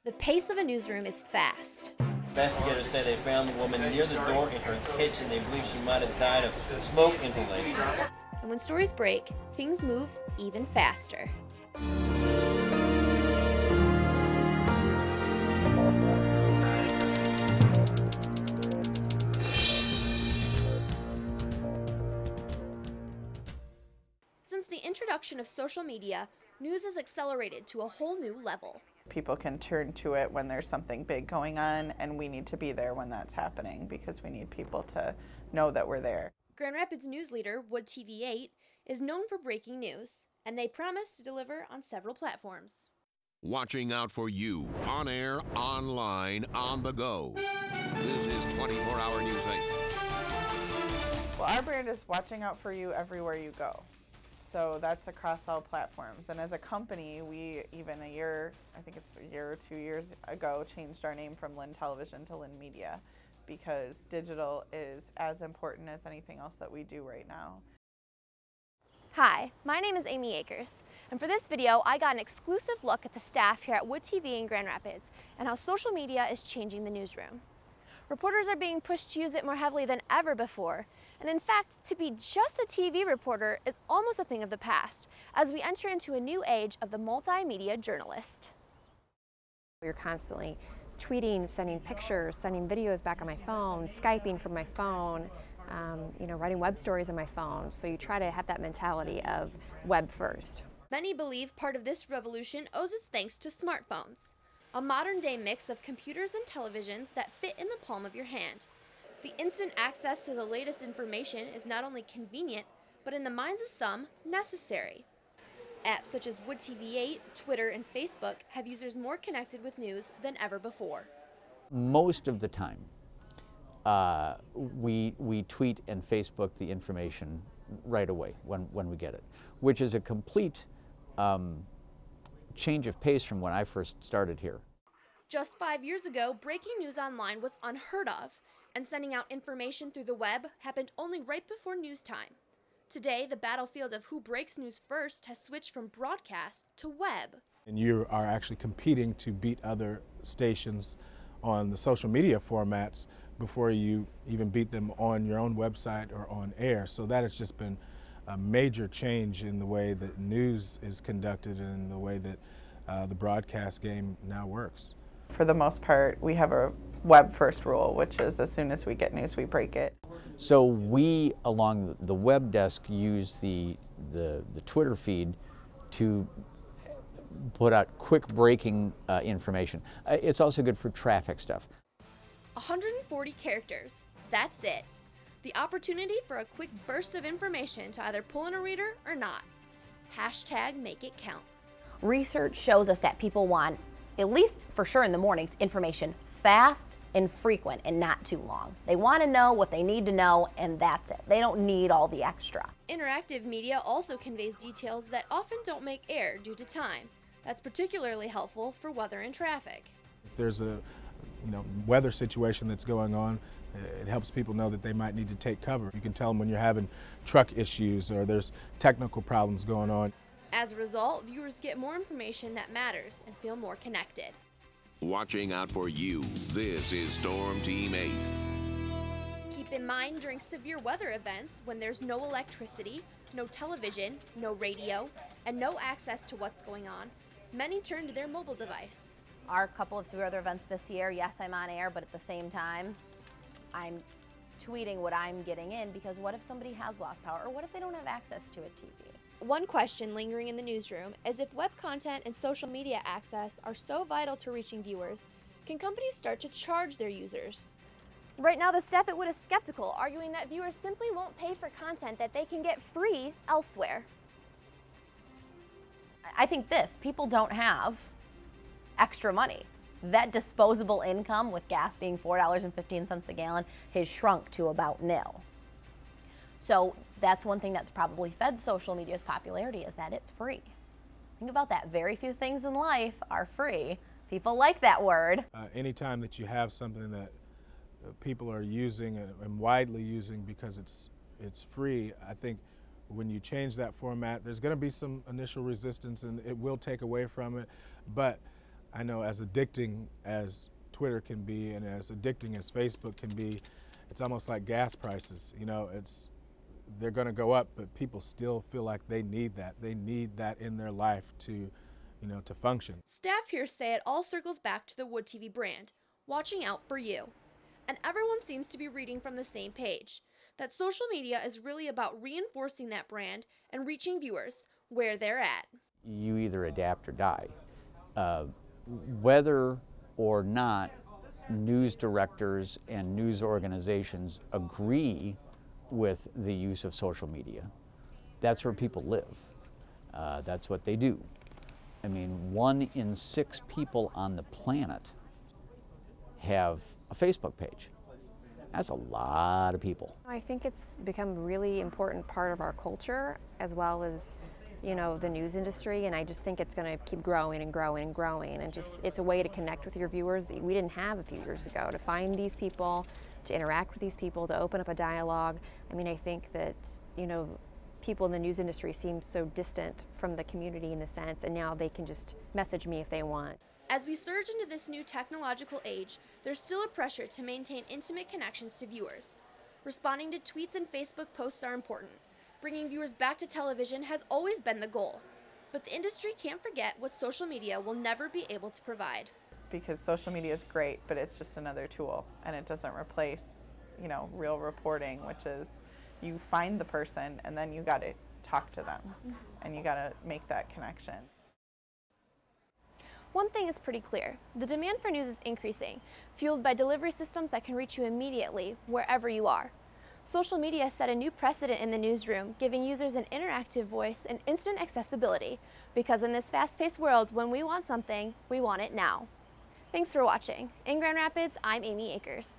The pace of a newsroom is fast. Investigators say they found the woman near the door in her kitchen. They believe she might have died of smoke inhalation. And when stories break, things move even faster. Since the introduction of social media, news has accelerated to a whole new level. People can turn to it when there's something big going on, and we need to be there when that's happening because we need people to know that we're there. Grand Rapids news leader Wood TV 8 is known for breaking news, and they promise to deliver on several platforms. Watching out for you, on air, online, on the go. This is 24-Hour News 8. Well, our brand is watching out for you everywhere you go. So that's across all platforms. And as a company, we even a year or 2 years ago, changed our name from Lynn Television to Lynn Media because digital is as important as anything else that we do right now. Hi, my name is Amy Akers, and for this video, I got an exclusive look at the staff here at Wood TV in Grand Rapids and how social media is changing the newsroom. Reporters are being pushed to use it more heavily than ever before, and in fact, to be just a TV reporter is almost a thing of the past as we enter into a new age of the multimedia journalist. You're constantly tweeting, sending pictures, sending videos back on my phone, Skyping from my phone, writing web stories on my phone. So you try to have that mentality of web first. Many believe part of this revolution owes its thanks to smartphones, a modern-day mix of computers and televisions that fit in the palm of your hand. The instant access to the latest information is not only convenient, but in the minds of some, necessary. Apps such as Wood TV 8, Twitter, and Facebook have users more connected with news than ever before. Most of the time, we tweet and Facebook the information right away when we get it, which is a complete change of pace from when I first started here. Just 5 years ago, breaking news online was unheard of, and sending out information through the web happened only right before news time. Today, the battlefield of who breaks news first has switched from broadcast to web. And you are actually competing to beat other stations on the social media formats before you even beat them on your own website or on air. So that has just been a major change in the way that news is conducted and the way that the broadcast game now works. For the most part, we have a web first rule, which is as soon as we get news, we break it. So we, along the web desk, use the Twitter feed to put out quick breaking information. It's also good for traffic stuff. 140 characters, that's it. The opportunity for a quick burst of information to either pull in a reader or not. Hashtag make it count. Research shows us that people want, at least for sure in the mornings, information fast and frequent and not too long. They want to know what they need to know, and that's it. They don't need all the extra. Interactive media also conveys details that often don't make air due to time. That's particularly helpful for weather and traffic. If there's a weather situation that's going on, it helps people know that they might need to take cover. You can tell them when you're having truck issues or there's technical problems going on. As a result, viewers get more information that matters and feel more connected. Watching out for you, this is Storm Team 8. Keep in mind during severe weather events when there's no electricity, no television, no radio, and no access to what's going on, many turn to their mobile device. Our couple of severe weather events this year, yes, I'm on air, but at the same time, I'm tweeting what I'm getting in because what if somebody has lost power or what if they don't have access to a TV? One question lingering in the newsroom is if web content and social media access are so vital to reaching viewers, can companies start to charge their users? Right now, the staff at Wood is skeptical, arguing that viewers simply won't pay for content that they can get free elsewhere. I think people don't have extra money. That disposable income with gas being $4.15 a gallon has shrunk to about nil. So that's one thing that's probably fed social media's popularity is that it's free. Think about that. Very few things in life are free. People like that word. Anytime that you have something that people are using and widely using because it's free, I think when you change that format, there's going to be some initial resistance and it will take away from it. But I know as addicting as Twitter can be and as addicting as Facebook can be, it's almost like gas prices. You know, they're going to go up, but people still feel like they need that. They need that in their life to, you know, to function. Staff here say it all circles back to the Wood TV brand, watching out for you. And everyone seems to be reading from the same page, that social media is really about reinforcing that brand and reaching viewers where they're at. You either adapt or die. Whether or not news directors and news organizations agree with the use of social media, that's where people live. That's what they do. I mean, 1 in 6 people on the planet have a Facebook page. That's a lot of people. I think it's become a really important part of our culture, as well as, you know, the news industry, and I just think it's going to keep growing and growing and growing, and just it's a way to connect with your viewers that we didn't have a few years ago, to find these people, to interact with these people, to open up a dialogue. I mean, I think that, you know, people in the news industry seem so distant from the community in a sense, and now they can just message me if they want. As we surge into this new technological age, there's still a pressure to maintain intimate connections to viewers. Responding to tweets and Facebook posts are important. Bringing viewers back to television has always been the goal. But the industry can't forget what social media will never be able to provide. Because social media is great, but it's just another tool, and it doesn't replace, you know, real reporting, which is you find the person and then you got to talk to them and you got to make that connection. One thing is pretty clear, the demand for news is increasing, fueled by delivery systems that can reach you immediately, wherever you are. Social media set a new precedent in the newsroom, giving users an interactive voice and instant accessibility, because in this fast-paced world, when we want something, we want it now. Thanks for watching. In Grand Rapids, I'm Amy Akers.